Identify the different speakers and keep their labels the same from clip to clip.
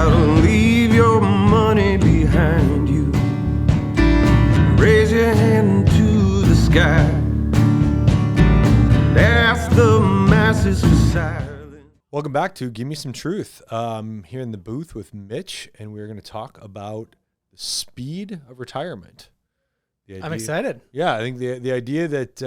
Speaker 1: gotta leave your money behind you. Raise your hand to the sky. Ask the masses for silence.
Speaker 2: Welcome back to Give Me Some Truth. Here in the booth with Mitch, and we're going to talk about the speed of retirement.
Speaker 3: I'm excited.
Speaker 2: Yeah, I think the idea that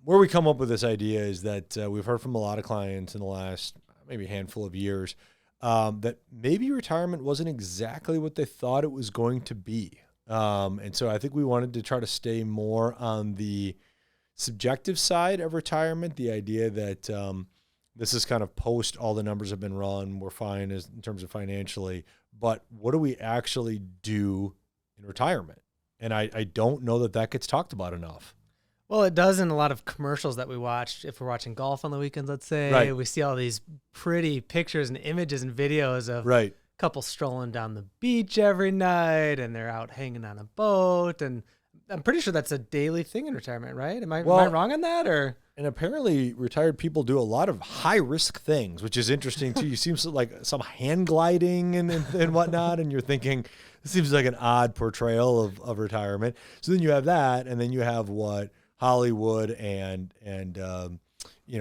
Speaker 2: where we come up with this idea is that we've heard from a lot of clients in the last maybe handful of years that maybe retirement wasn't exactly what they thought it was going to be. And so I think we wanted to try to stay more on the subjective side of retirement, the idea that this is kind of post all the numbers have been run, we're fine in terms of financially, but what do we actually do in retirement? And I don't know that gets talked about enough.
Speaker 3: Well, it does in a lot of commercials that we watch. If we're watching golf on the weekends, let's say,
Speaker 2: right,
Speaker 3: we see all these pretty pictures and images and videos of
Speaker 2: right,
Speaker 3: couples strolling down the beach every night, and they're out hanging on a boat. And I'm pretty sure that's a daily thing in retirement, right? Am I wrong on that? Or
Speaker 2: and apparently retired people do a lot of high risk things, which is interesting too. You seem like some hand gliding and whatnot, and you're thinking this seems like an odd portrayal of retirement. So then you have that, and then you have what Hollywood and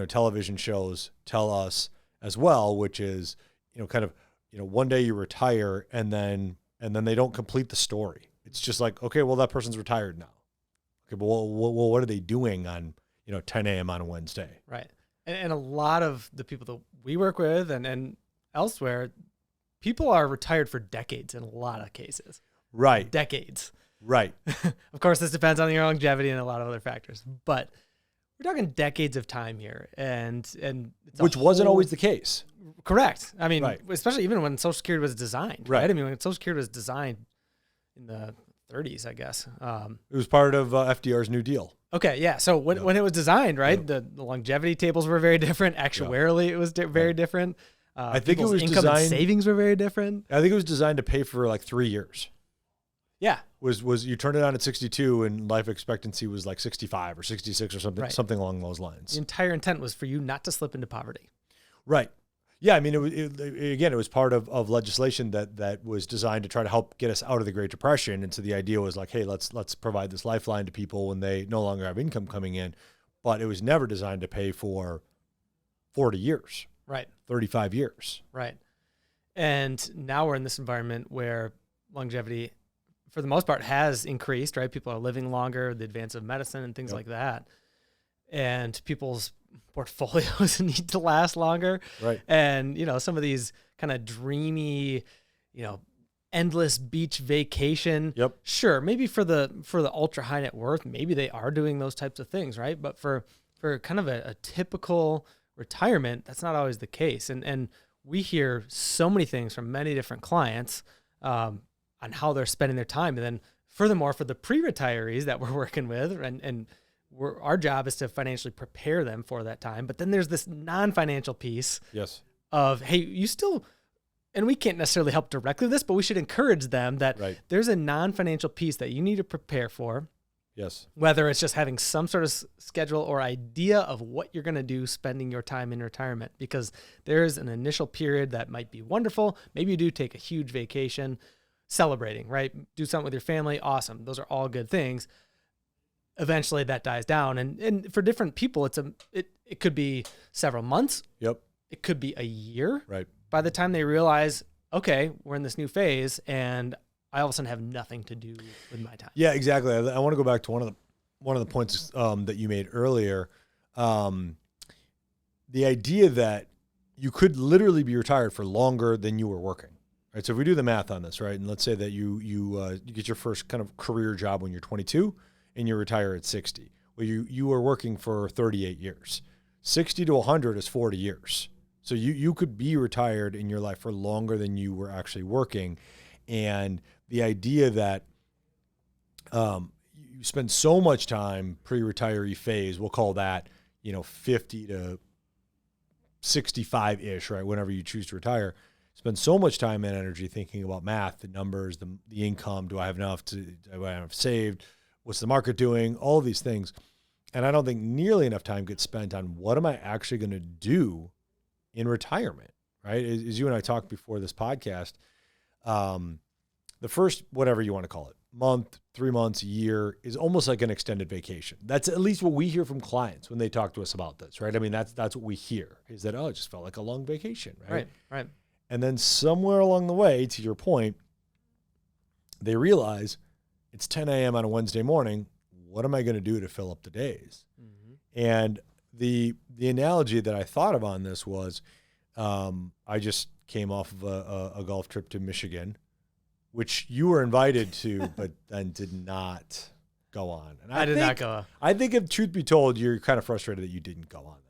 Speaker 2: television shows tell us as well, which is kind of one day you retire and then they don't complete the story. It's just like, okay, well, that person's retired now. Okay, but what are they doing on 10 a.m. on a Wednesday?
Speaker 3: Right. And a lot of the people that we work with and elsewhere, people are retired for decades in a lot of cases.
Speaker 2: Right.
Speaker 3: Decades.
Speaker 2: Right.
Speaker 3: Of course, this depends on your longevity and a lot of other factors, but we're talking decades of time here, and it's
Speaker 2: which wasn't always the case.
Speaker 3: Correct. I mean,
Speaker 2: right,
Speaker 3: especially even when Social Security was designed.
Speaker 2: Right.
Speaker 3: I mean, when Social Security was designed in the 30s, I guess.
Speaker 2: It was part of FDR's New Deal.
Speaker 3: Okay, yeah. So when it was designed, right, the longevity tables were very different. Actuarially, it was very different.
Speaker 2: I think it was
Speaker 3: income
Speaker 2: designed.
Speaker 3: And savings were very different.
Speaker 2: I think it was designed to pay for like 3 years.
Speaker 3: Yeah.
Speaker 2: Was you turned it on at 62 and life expectancy was like 65 or 66 or something,
Speaker 3: right,
Speaker 2: something along those lines.
Speaker 3: The entire intent was for you not to slip into poverty.
Speaker 2: Right. Yeah. I mean, it was part of legislation that was designed to try to help get us out of the Great Depression. And so the idea was like, hey, let's provide this lifeline to people when they no longer have income coming in. But it was never designed to pay for 40 years.
Speaker 3: Right.
Speaker 2: 35 years.
Speaker 3: Right. And now we're in this environment where longevity, for the most part, has increased, right? People are living longer, the advance of medicine and things like that. And people's portfolios need to last longer.
Speaker 2: Right.
Speaker 3: And, some of these kind of dreamy, endless beach vacation.
Speaker 2: Yep.
Speaker 3: Sure. Maybe for the ultra high net worth, maybe they are doing those types of things, right? But for kind of a typical retirement, that's not always the case. And we hear so many things from many different clients, on how they're spending their time. And then furthermore, for the pre-retirees that we're working with, and our job is to financially prepare them for that time. But then there's this non-financial piece of, hey, you still, and we can't necessarily help directly with this, but we should encourage them that there's a non-financial piece that you need to prepare for.
Speaker 2: Yes.
Speaker 3: Whether it's just having some sort of schedule or idea of what you're going to do spending your time in retirement, because there's an initial period that might be wonderful. Maybe you do take a huge vacation, celebrating, right? Do something with your family. Awesome. Those are all good things. Eventually that dies down. And for different people, it could be several months.
Speaker 2: Yep.
Speaker 3: It could be a year.
Speaker 2: Right.
Speaker 3: By the time they realize, okay, we're in this new phase and I all of a sudden have nothing to do with my time.
Speaker 2: Yeah, exactly. I want to go back to one of the points that you made earlier. The idea that you could literally be retired for longer than you were working. Right. So if we do the math on this, right, and let's say that you get your first kind of career job when you're 22 and you retire at 60. Well, you were working for 38 years. 60 to 100 is 40 years. So you could be retired in your life for longer than you were actually working. And the idea that you spend so much time pre-retiree phase, we'll call that 50 to 65-ish, right, whenever you choose to retire. Spend so much time and energy thinking about math, the numbers, the income. Do I have enough saved? What's the market doing? All of these things. And I don't think nearly enough time gets spent on what am I actually going to do in retirement, right? As you and I talked before this podcast, the first, whatever you want to call it, month, 3 months, a year is almost like an extended vacation. That's at least what we hear from clients when they talk to us about this, right? I mean, that's what we hear is that, oh, it just felt like a long vacation, right?
Speaker 3: Right.
Speaker 2: And then somewhere along the way, to your point, they realize it's 10 a.m. on a Wednesday morning. What am I going to do to fill up the days? Mm-hmm. And the analogy that I thought of on this was I just came off of a golf trip to Michigan, which you were invited to, but then did not go on. And
Speaker 3: I did not go.
Speaker 2: I think if truth be told, you're kind of frustrated that you didn't go on that.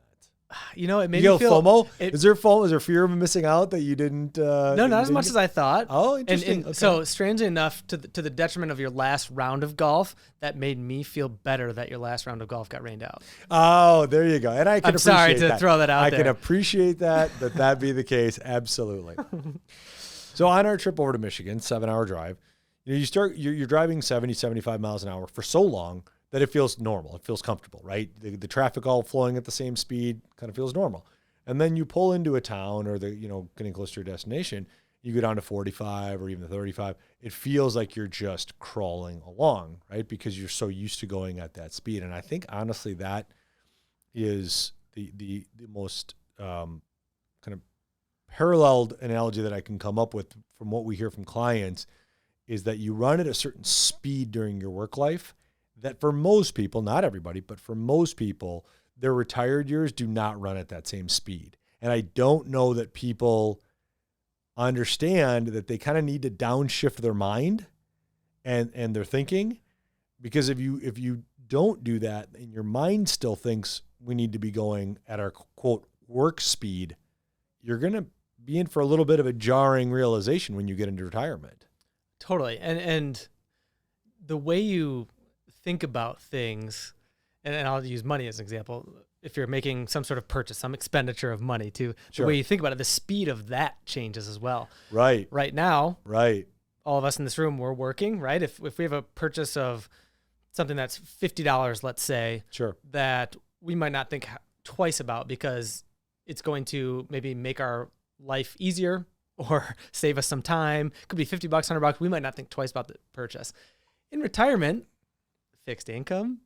Speaker 3: You know, it made
Speaker 2: me
Speaker 3: feel
Speaker 2: FOMO. Is there FOMO? Is there fear of missing out that you didn't?
Speaker 3: No, not as much as I thought.
Speaker 2: Oh, interesting.
Speaker 3: And so strangely enough, to the detriment of your last round of golf, that made me feel better that your last round of golf got rained out.
Speaker 2: Oh, there you go. And I'm sorry
Speaker 3: to throw that out there.
Speaker 2: I can appreciate that be the case. Absolutely. So on our trip over to Michigan, 7-hour drive, you're driving 70, 75 miles an hour for so long that it feels normal. It feels comfortable, right? The traffic all flowing at the same speed kind of feels normal. And then you pull into a town or getting close to your destination, you go down to 45 or even the 35. It feels like you're just crawling along, right? Because you're so used to going at that speed. And I think honestly, that is the most kind of paralleled analogy that I can come up with from what we hear from clients is that you run at a certain speed during your work life that for most people, not everybody, but for most people, their retired years do not run at that same speed. And I don't know that people understand that they kind of need to downshift their mind and their thinking, because if you don't do that and your mind still thinks we need to be going at our quote work speed, you're going to be in for a little bit of a jarring realization when you get into retirement.
Speaker 3: Totally. And the way you think about things, and I'll use money as an example. If you're making some sort of purchase, some expenditure of money, the way you think about it, the speed of that changes as well.
Speaker 2: Right.
Speaker 3: Right now,
Speaker 2: right.
Speaker 3: All of us in this room, we're working, right? If we have a purchase of something that's $50, let's say, that we might not think twice about because it's going to maybe make our life easier or save us some time. It could be $50, $100. We might not think twice about the purchase. In retirement, fixed income,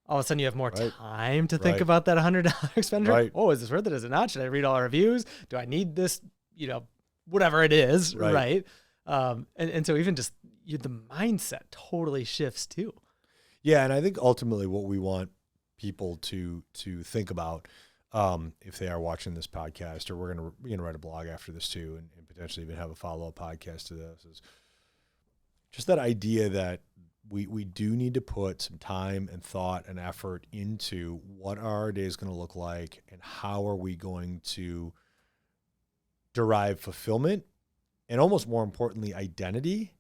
Speaker 3: all of a sudden you have more time to think about that $100 expenditure. Right. Oh, is this worth it? Is it not? Should I read all our reviews? Do I need this? Whatever it is, right? And so even just the mindset totally shifts too.
Speaker 2: Yeah, and I think ultimately what we want people to think about, if they are watching this podcast, or we're gonna write a blog after this too, and potentially even have a follow-up podcast to this, is just that idea that we do need to put some time and thought and effort into what are our days going to look like and how are we going to derive fulfillment and almost more importantly, identity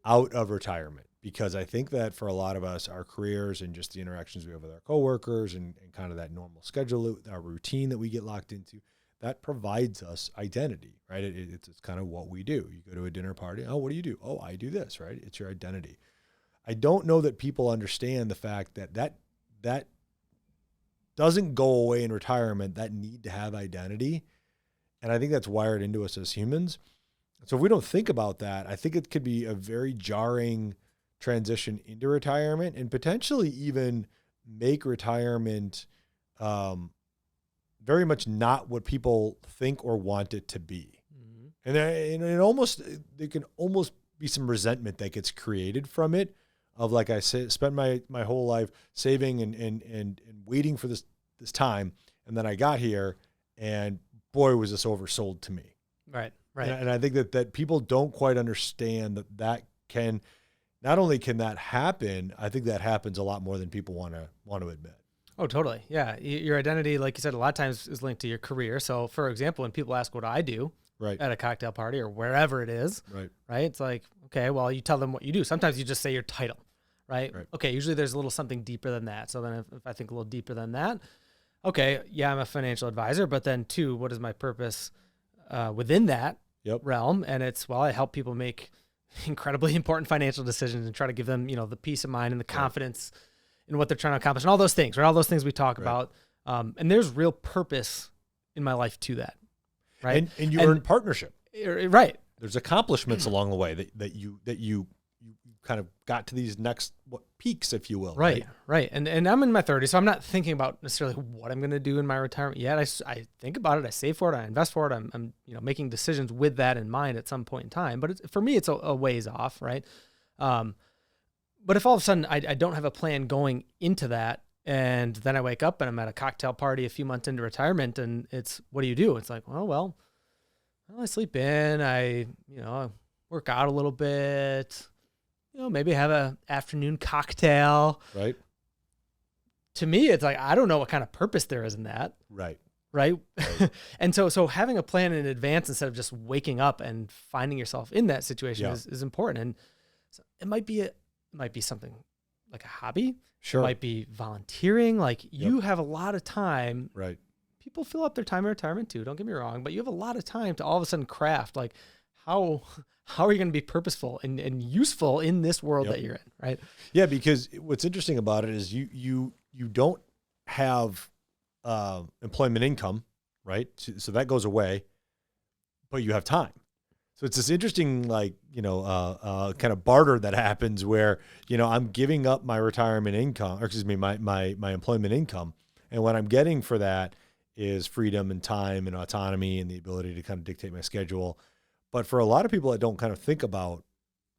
Speaker 2: out of retirement. Because I think that for a lot of us, our careers and just the interactions we have with our coworkers and kind of that normal schedule, our routine that we get locked into, that provides us identity, right? It's kind of what we do. You go to a dinner party. Oh, what do you do? Oh, I do this, right? It's your identity. I don't know that people understand the fact that doesn't go away in retirement, that need to have identity. And I think that's wired into us as humans. So if we don't think about that, I think it could be a very jarring transition into retirement and potentially even make retirement very much not what people think or want it to be. Mm-hmm. And there can almost be some resentment that gets created from it. Of like I said, spent my whole life saving and waiting for this time, and then I got here, and boy, was this oversold to me.
Speaker 3: Right.
Speaker 2: And I think that people don't quite understand that can, not only can that happen, I think that happens a lot more than people want to admit.
Speaker 3: Oh, totally. Yeah, your identity, like you said, a lot of times is linked to your career. So, for example, when people ask what I do, at a cocktail party or wherever it is, right? It's like, okay, well, you tell them what you do. Sometimes you just say your title, right? Okay, usually there's a little something deeper than that. So then if I think a little deeper than that, okay, yeah, I'm a financial advisor, but then two, what is my purpose within that realm? And it's, well, I help people make incredibly important financial decisions and try to give them, the peace of mind and the confidence in what they're trying to accomplish and all those things, right? All those things we talk about. And there's real purpose in my life to that. Right.
Speaker 2: And you earn partnership.
Speaker 3: Right.
Speaker 2: There's accomplishments along the way that you kind of got to these next peaks, if you will.
Speaker 3: Right. And I'm in my 30s, so I'm not thinking about necessarily what I'm going to do in my retirement yet. I think about it. I save for it. I invest for it. I'm making decisions with that in mind at some point in time. But for me, it's a ways off, right? But if all of a sudden I don't have a plan going into that, and then I wake up and I'm at a cocktail party a few months into retirement, and it's, what do you do? It's like, well, I sleep in. I work out a little bit. Maybe have a afternoon cocktail.
Speaker 2: Right.
Speaker 3: To me, it's like, I don't know what kind of purpose there is in that.
Speaker 2: Right.
Speaker 3: And so having a plan in advance instead of just waking up and finding yourself in that situation is important. And so it might be something like a hobby.
Speaker 2: Sure.
Speaker 3: It might be volunteering. Like you have a lot of time.
Speaker 2: Right.
Speaker 3: People fill up their time in retirement too. Don't get me wrong, but you have a lot of time to all of a sudden craft, like, how are you going to be purposeful and useful in this world that you're in, right?
Speaker 2: Yeah, because what's interesting about it is you don't have employment income, right? So that goes away, but you have time. So it's this interesting, kind of barter that happens where, I'm giving up my retirement income, or excuse me, my employment income, and what I'm getting for that is freedom and time and autonomy and the ability to kind of dictate my schedule. But for a lot of people that don't kind of think about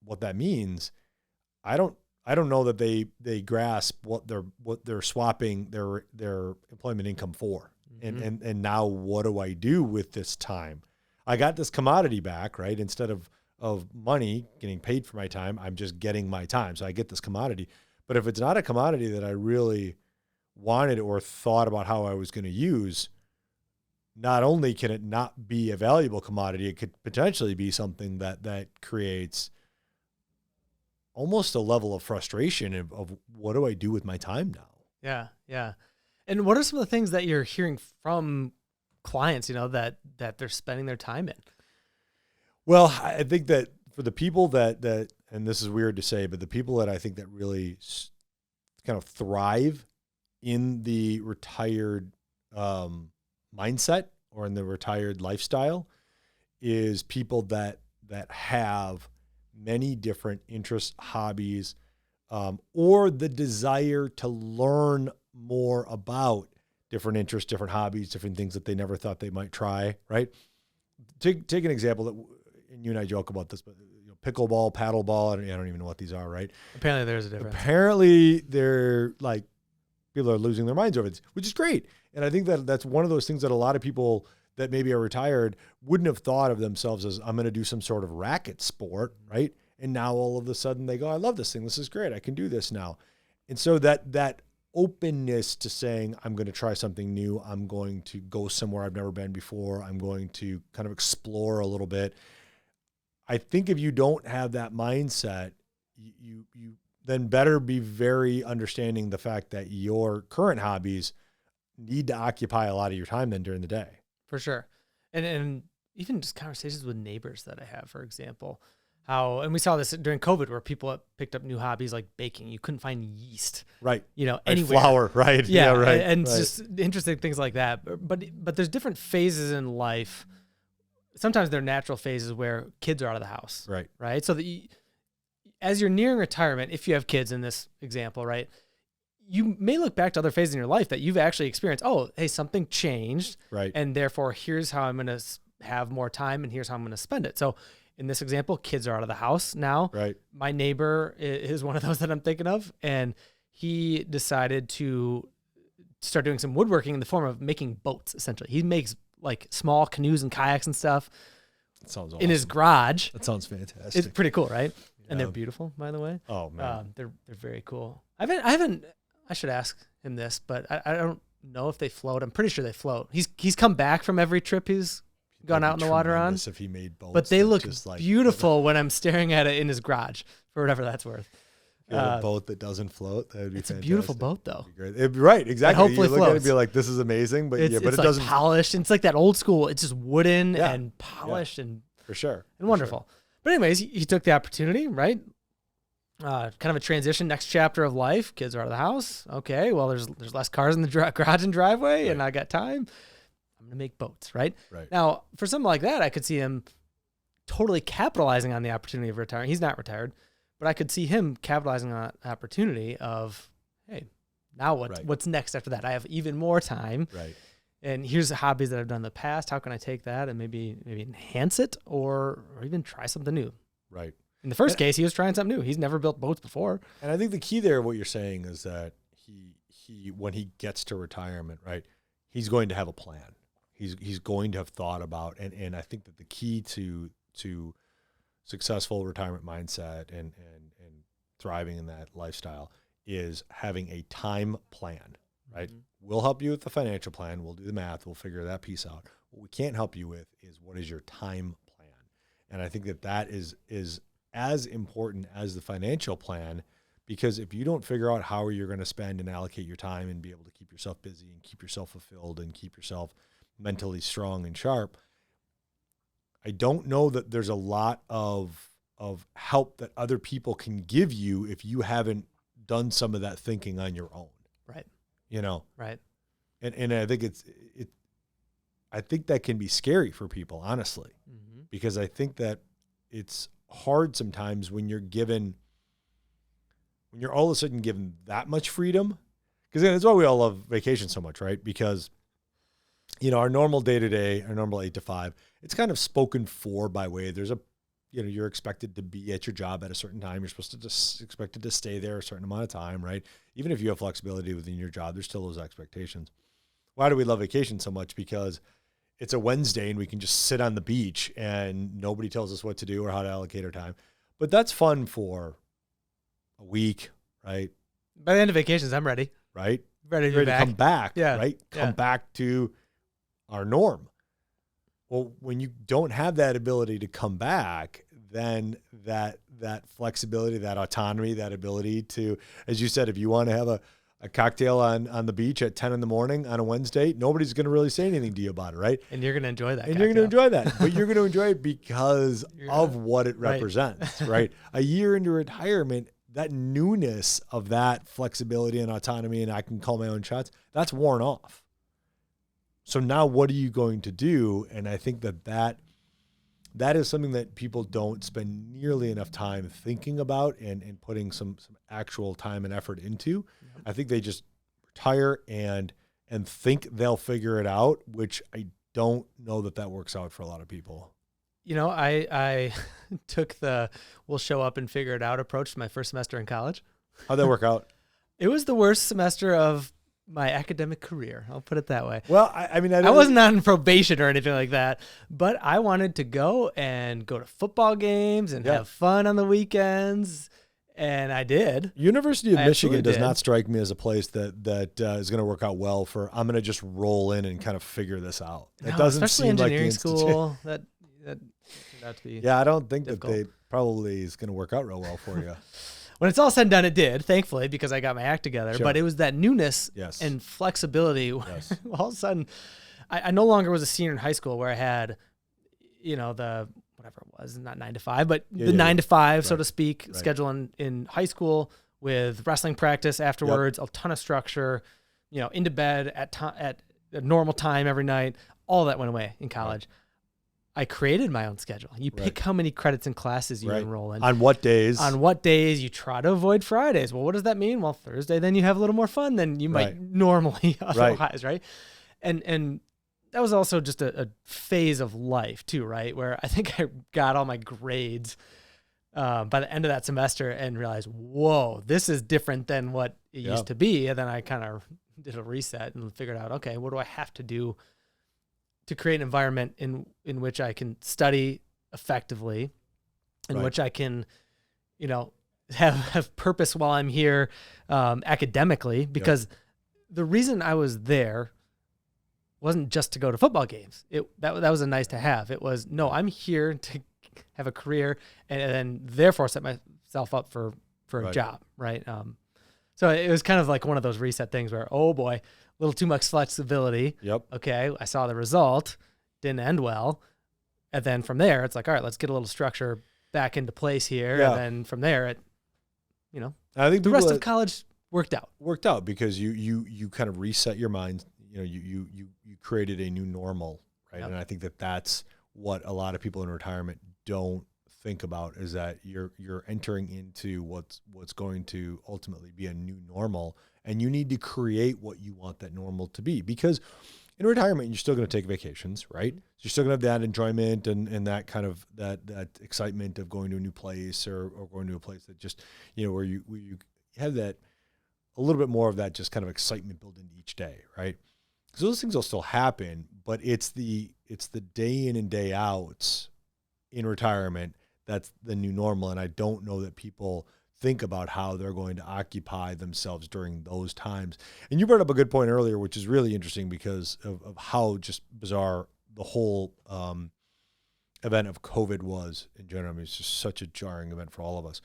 Speaker 2: what that means, I don't know that they grasp what they're swapping their employment income for. Mm-hmm. And now what do I do with this time? I got this commodity back, right? Instead of money getting paid for my time, I'm just getting my time. So I get this commodity. But if it's not a commodity that I really wanted or thought about how I was going to use, not only can it not be a valuable commodity, it could potentially be something that creates almost a level of frustration of what do I do with my time now?
Speaker 3: Yeah. And what are some of the things that you're hearing from clients, that they're spending their time in?
Speaker 2: Well, I think that for the people that, and this is weird to say, but the people that I think that really kind of thrive in the retired mindset or in the retired lifestyle is people that have many different interests, hobbies, or the desire to learn more about different interests, different hobbies, different things that they never thought they might try, right? Take an example that, and you and I joke about this, but pickleball, paddleball, I don't even know what these are, right?
Speaker 3: Apparently there's a difference.
Speaker 2: Apparently they're like, people are losing their minds over this, which is great. And I think that that's one of those things that a lot of people that maybe are retired wouldn't have thought of themselves as, I'm going to do some sort of racket sport, right? And now all of a sudden they go, I love this thing. This is great. I can do this now. And so that openness to saying, I'm going to try something new. I'm going to go somewhere I've never been before. I'm going to kind of explore a little bit. I think if you don't have that mindset, you then better be very understanding the fact that your current hobbies need to occupy a lot of your time then during the day.
Speaker 3: For sure. And even just conversations with neighbors that I have, for example, and we saw this during COVID where people picked up new hobbies like baking. You couldn't find yeast,
Speaker 2: right?
Speaker 3: Anywhere.
Speaker 2: Flour, right?
Speaker 3: Yeah,
Speaker 2: right.
Speaker 3: And
Speaker 2: right.
Speaker 3: Just interesting things like that. But there's different phases in life. Sometimes they're natural phases where kids are out of the house, right? So as you're nearing retirement, if you have kids in this example, right, you may look back to other phases in your life that you've actually experienced. Oh, hey, something changed,
Speaker 2: right? And
Speaker 3: therefore, here's how I'm going to have more time, and here's how I'm going to spend it. So, in this example, kids are out of the house now.
Speaker 2: Right.
Speaker 3: My neighbor is one of those that I'm thinking of, and he decided to start doing some woodworking in the form of making boats. Essentially, he makes like small canoes and kayaks and stuff.
Speaker 2: That sounds awesome.
Speaker 3: In his garage.
Speaker 2: That sounds fantastic.
Speaker 3: It's pretty cool, right? Yeah. And they're beautiful, by the way.
Speaker 2: Oh man,
Speaker 3: they're very cool. I should ask him this, but I don't know if they float. I'm pretty sure they float. He's come back from every trip he's gone out in the water on.
Speaker 2: If he made boats,
Speaker 3: but they look beautiful when I'm staring at it in his garage, for whatever that's worth.
Speaker 2: A boat that doesn't float, that would be fantastic.
Speaker 3: It's a beautiful boat, though.
Speaker 2: Right, exactly.
Speaker 3: But hopefully
Speaker 2: you look
Speaker 3: floats.
Speaker 2: at it and be like, this is amazing, but
Speaker 3: it's
Speaker 2: it
Speaker 3: like
Speaker 2: doesn't
Speaker 3: polished. It's like that old school. It's just wooden and polished and
Speaker 2: for sure
Speaker 3: and wonderful. Sure. But anyways, he took the opportunity, right? Kind of a transition, next chapter of life. Kids are out of the house. Okay, well, there's less cars in the garage and driveway, and I got time. I'm going to make boats, right?
Speaker 2: Right.
Speaker 3: Now, for something like that, I could see him totally capitalizing on the opportunity of retiring. He's not retired, but I could see him capitalizing on that opportunity of, hey, now what's next after that? I have even more time.
Speaker 2: Right.
Speaker 3: And here's the hobbies that I've done in the past. How can I take that and maybe enhance it or even try something new?
Speaker 2: Right.
Speaker 3: In the first case, he was trying something new. He's never built boats before.
Speaker 2: And I think the key there, what you're saying is that he when he gets to retirement, right, he's going to have a plan. He's going to have thought about, and I think that the key to successful retirement mindset and thriving in that lifestyle is having a time plan, right? Mm-hmm. We'll help you with the financial plan. We'll do the math. We'll figure that piece out. What we can't help you with is what is your time plan. And I think that is as important as the financial plan, because if you don't figure out how you're going to spend and allocate your time and be able to keep yourself busy and keep yourself fulfilled and keep yourself mentally strong and sharp, I don't know that there's a lot of help that other people can give you if you haven't done some of that thinking on your own.
Speaker 3: Right.
Speaker 2: You know?
Speaker 3: Right.
Speaker 2: And I think I think that can be scary for people, honestly, mm-hmm. because I think that it's hard sometimes when you're all of a sudden given that much freedom, because that's why we all love vacation so much, right? Because, you know, our normal day-to-day, our normal 8 to 5, it's kind of spoken for by way. There's you're expected to be at your job at a certain time. You're supposed to just expected to stay there a certain amount of time, right? Even if you have flexibility within your job, there's still those expectations. Why do we love vacation so much? Because it's a Wednesday and we can just sit on the beach and nobody tells us what to do or how to allocate our time. But that's fun for a week, right?
Speaker 3: By the end of vacations, I'm ready.
Speaker 2: Right?
Speaker 3: Ready to
Speaker 2: come back,
Speaker 3: yeah.
Speaker 2: Right? Come back to our norm. Well, when you don't have that ability to come back, then that flexibility, that autonomy, that ability to, as you said, if you want to have a cocktail on the beach at 10 in the morning on a Wednesday, nobody's going to really say anything to you about it, right?
Speaker 3: And you're going to enjoy that.
Speaker 2: And you're going to enjoy that. But you're going to enjoy it because of what it represents, right? A year into retirement, that newness of that flexibility and autonomy, and I can call my own shots, that's worn off. So now what are you going to do? And I think that is something that people don't spend nearly enough time thinking about and putting some actual time and effort into. Yep. I think they just retire and think they'll figure it out, which I don't know that works out for a lot of people.
Speaker 3: You know, I took the we'll show up and figure it out approach to my first semester in college.
Speaker 2: How'd that work out?
Speaker 3: It was the worst semester of my academic career. I'll put it that way.
Speaker 2: Well, I mean, I
Speaker 3: wasn't on probation or anything like that, but I wanted to go to football games and have fun on the weekends. And I did.
Speaker 2: University of Michigan does not strike me as a place that is going to work out well for, I'm going to just roll in and kind of figure this out. It doesn't seem like the
Speaker 3: school that turned out to be
Speaker 2: I don't think
Speaker 3: difficult.
Speaker 2: That they probably is going to work out real well for you.
Speaker 3: When it's all said and done, it did, thankfully, because I got my act together.
Speaker 2: Sure.
Speaker 3: But it was that newness and flexibility.
Speaker 2: Yes.
Speaker 3: All of a sudden, I no longer was a senior in high school where I had, you know, the whatever it was, not 9 to 5, but the 9 to 5, so to speak, schedule in high school with wrestling practice afterwards, a ton of structure, you know, into bed at a normal time every night. All that went away in college. Right. I created my own schedule. You pick how many credits and classes you enroll in.
Speaker 2: On what days.
Speaker 3: You try to avoid Fridays. Well, what does that mean? Well, Thursday, then you have a little more fun than you might normally otherwise, right? And that was also just a phase of life too, right? Where I think I got all my grades by the end of that semester and realized, whoa, this is different than what it used to be. And then I kind of did a reset and figured out, okay, what do I have to do to create an environment in which I can study effectively, in which I can, you know, have purpose while I'm here academically, because the reason I was there wasn't just to go to football games. That was a nice to have. It was, no, I'm here to have a career and then therefore set myself up for a job, right? So it was kind of like one of those reset things where, oh boy, a little too much flexibility.
Speaker 2: Yep.
Speaker 3: Okay, I saw the result, didn't end well. And then from there, it's like, all right, let's get a little structure back into place here.
Speaker 2: Yeah.
Speaker 3: And then from there,
Speaker 2: I think
Speaker 3: the rest of college worked out.
Speaker 2: Because you kind of reset your mind, you created a new normal, right?
Speaker 3: Yep.
Speaker 2: And I think that that's what a lot of people in retirement don't think about, is that you're entering into what's going to ultimately be a new normal, and you need to create what you want that normal to be. Because in retirement, you're still going to take vacations, right? So you're still going to have that enjoyment and that kind of that excitement of going to a new place or going to a place that just, where you have that a little bit more of that just kind of excitement built into each day, right? Because those things will still happen, but it's the day in and day outs in retirement that's the new normal. And I don't know that people think about how they're going to occupy themselves during those times. And you brought up a good point earlier, which is really interesting because of how just bizarre the whole event of COVID was in general. I mean, it's just such a jarring event for all of us.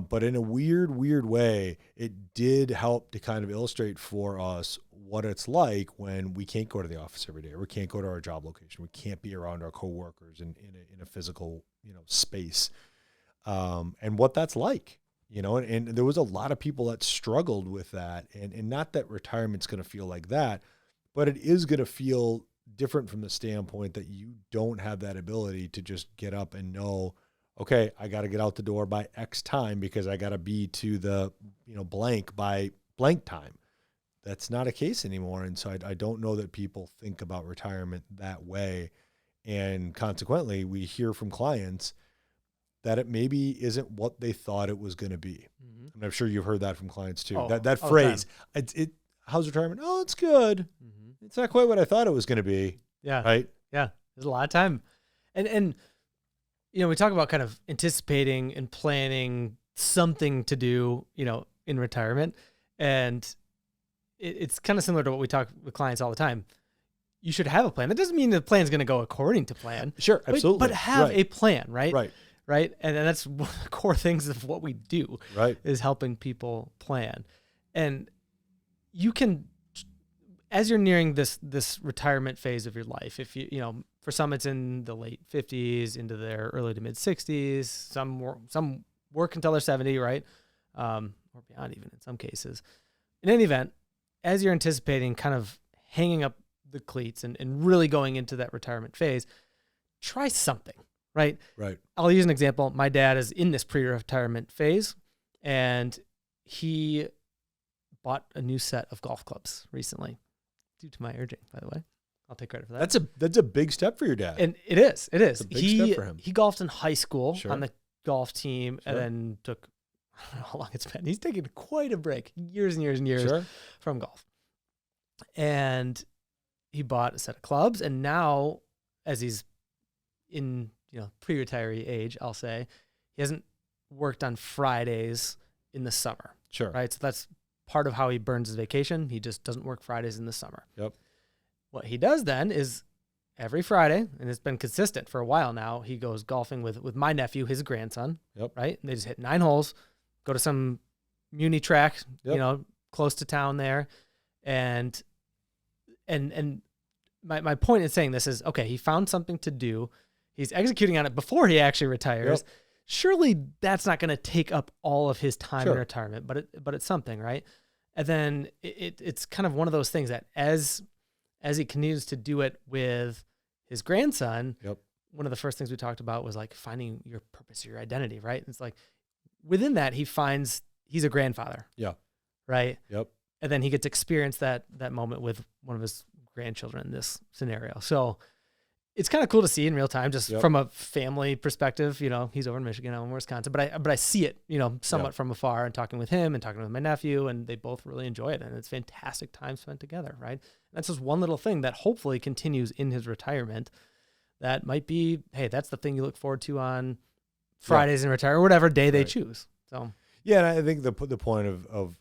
Speaker 2: But in a weird way, it did help to kind of illustrate for us what it's like when we can't go to the office every day, or we can't go to our job location. We can't be around our coworkers in a physical, space, and what that's like, and there was a lot of people that struggled with that, and not that retirement's going to feel like that, but it is going to feel different from the standpoint that you don't have that ability to just get up and know, okay, I got to get out the door by X time because I got to be to the, blank by blank time. That's not a case anymore. And so I don't know that people think about retirement that way. And consequently, we hear from clients that it maybe isn't what they thought it was going to be. Mm-hmm. And I'm sure you've heard that from clients too. That phrase, how's retirement? Oh, it's good. Mm-hmm. It's not quite what I thought it was going to be.
Speaker 3: Yeah.
Speaker 2: Right.
Speaker 3: Yeah. There's a lot of time. And we talk about kind of anticipating and planning something to do, in retirement. And it's kind of similar to what we talk with clients all the time. You should have a plan. That doesn't mean the plan's going to go according to plan.
Speaker 2: Sure, absolutely.
Speaker 3: But have a plan, right?
Speaker 2: Right.
Speaker 3: Right. And that's one of the core things of what we do,
Speaker 2: right,
Speaker 3: is helping people plan. And you can, as you're nearing this retirement phase of your life, if for some it's in the late 50s into their early to mid 60s, some work until they're 70, right? Or beyond even in some cases. In any event, as you're anticipating kind of hanging up the cleats and really going into that retirement phase, try something, right?
Speaker 2: Right.
Speaker 3: I'll use an example. My dad is in this pre-retirement phase, and he bought a new set of golf clubs recently, due to my urging, by the way. I'll take credit for that.
Speaker 2: That's a big step for your dad.
Speaker 3: And it is.
Speaker 2: It's a big step for him.
Speaker 3: He golfed in high school
Speaker 2: Sure.
Speaker 3: on the golf team,
Speaker 2: Sure.
Speaker 3: and then took, I don't know how long it's been. He's taken quite a break, years and years and years
Speaker 2: Sure.
Speaker 3: from golf. And he bought a set of clubs, and now, as he's in pre-retiree age, I'll say, he hasn't worked on Fridays in the summer.
Speaker 2: Sure.
Speaker 3: Right. So that's part of how he burns his vacation. He just doesn't work Fridays in the summer.
Speaker 2: Yep.
Speaker 3: What he does then is every Friday, and it's been consistent for a while now, he goes golfing with my nephew, his grandson.
Speaker 2: Yep.
Speaker 3: Right. And they just hit 9 holes, go to some muni track,
Speaker 2: Yep.
Speaker 3: close to town there. And my point in saying this is, okay, he found something to do. He's executing on it before he actually retires.
Speaker 2: Yep.
Speaker 3: Surely that's not going to take up all of his time
Speaker 2: Sure.
Speaker 3: in retirement, but it's something, right? And then it's kind of one of those things that as he continues to do it with his grandson,
Speaker 2: Yep.
Speaker 3: one of the first things we talked about was like finding your purpose, your identity, right? It's like within that, he finds he's a grandfather.
Speaker 2: Yeah.
Speaker 3: Right.
Speaker 2: Yep.
Speaker 3: And then he gets to experience that moment with one of his grandchildren in this scenario. So it's kind of cool to see in real time, just
Speaker 2: Yep.
Speaker 3: from a family perspective. He's over in Michigan, I'm in Wisconsin, but I see it, somewhat
Speaker 2: Yep.
Speaker 3: from afar, and talking with him and talking with my nephew, and they both really enjoy it, and it's fantastic time spent together, right? And that's just one little thing that hopefully continues in his retirement. That might be, hey, that's the thing you look forward to on Fridays in retirement, or whatever day they
Speaker 2: Right.
Speaker 3: choose. So
Speaker 2: Yeah, and I think the point of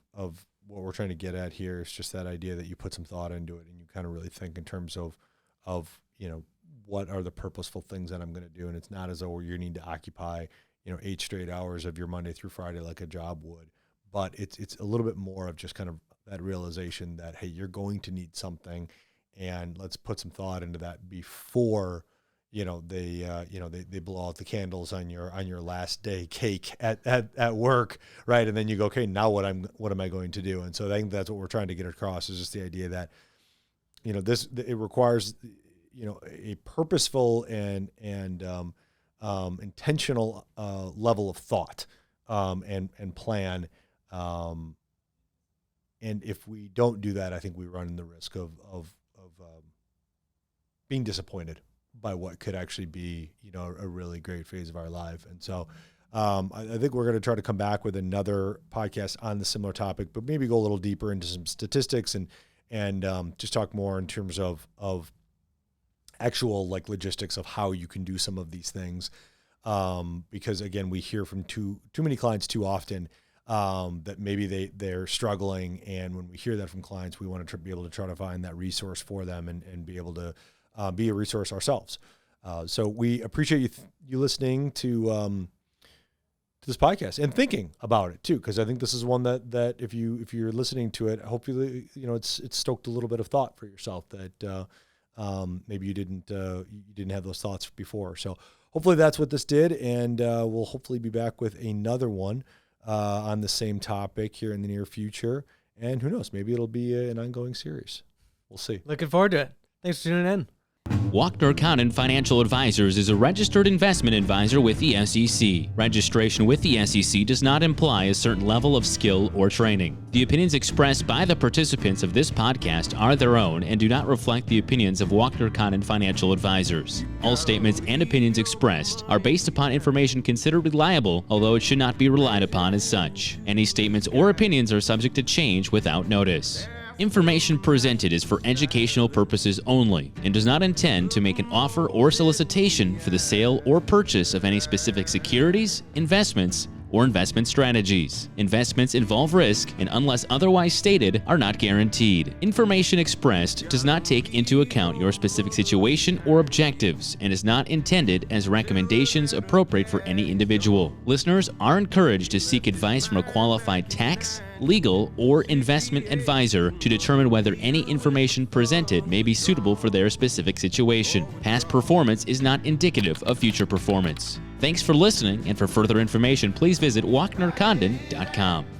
Speaker 2: what we're trying to get at here is just that idea that you put some thought into it and you kind of really think in terms of what are the purposeful things that I'm going to do, and it's not as though you need to occupy 8 straight hours of your Monday through Friday like a job would, but it's a little bit more of just kind of that realization that, hey, you're going to need something, and let's put some thought into that before they blow out the candles on your last day cake at work, right? And then you go, okay, now what am I going to do? And so I think that's what we're trying to get across, is just the idea that it requires, a purposeful and intentional level of thought and plan. And if we don't do that, I think we run the risk of being disappointed by what could actually be, a really great phase of our life. And so I think we're going to try to come back with another podcast on the similar topic, but maybe go a little deeper into some statistics and just talk more in terms of actual like logistics of how you can do some of these things. Because again, we hear from too many clients too often that maybe they're struggling. And when we hear that from clients, we want to be able to try to find that resource for them and be able to be a resource ourselves. So we appreciate you listening to this podcast and thinking about it too, because I think this is one that if you're listening to it, hopefully it's stoked a little bit of thought for yourself that maybe you didn't have those thoughts before. So hopefully that's what this did, and we'll hopefully be back with another one on the same topic here in the near future. And who knows, maybe it'll be an ongoing series. We'll see.
Speaker 3: Looking forward to it. Thanks for tuning in.
Speaker 4: Walkner Condon Financial Advisors is a registered investment advisor with the SEC. Registration with the SEC does not imply a certain level of skill or training. The opinions expressed by the participants of this podcast are their own and do not reflect the opinions of Walkner Condon Financial Advisors. All statements and opinions expressed are based upon information considered reliable, although it should not be relied upon as such. Any statements or opinions are subject to change without notice. Information presented is for educational purposes only and does not intend to make an offer or solicitation for the sale or purchase of any specific securities, investments, or investment strategies. Investments involve risk and, unless otherwise stated, are not guaranteed. Information expressed does not take into account your specific situation or objectives and is not intended as recommendations appropriate for any individual. Listeners are encouraged to seek advice from a qualified tax, legal, or investment advisor to determine whether any information presented may be suitable for their specific situation. Past performance is not indicative of future performance. Thanks for listening, and for further information, please visit WalknerCondon.com.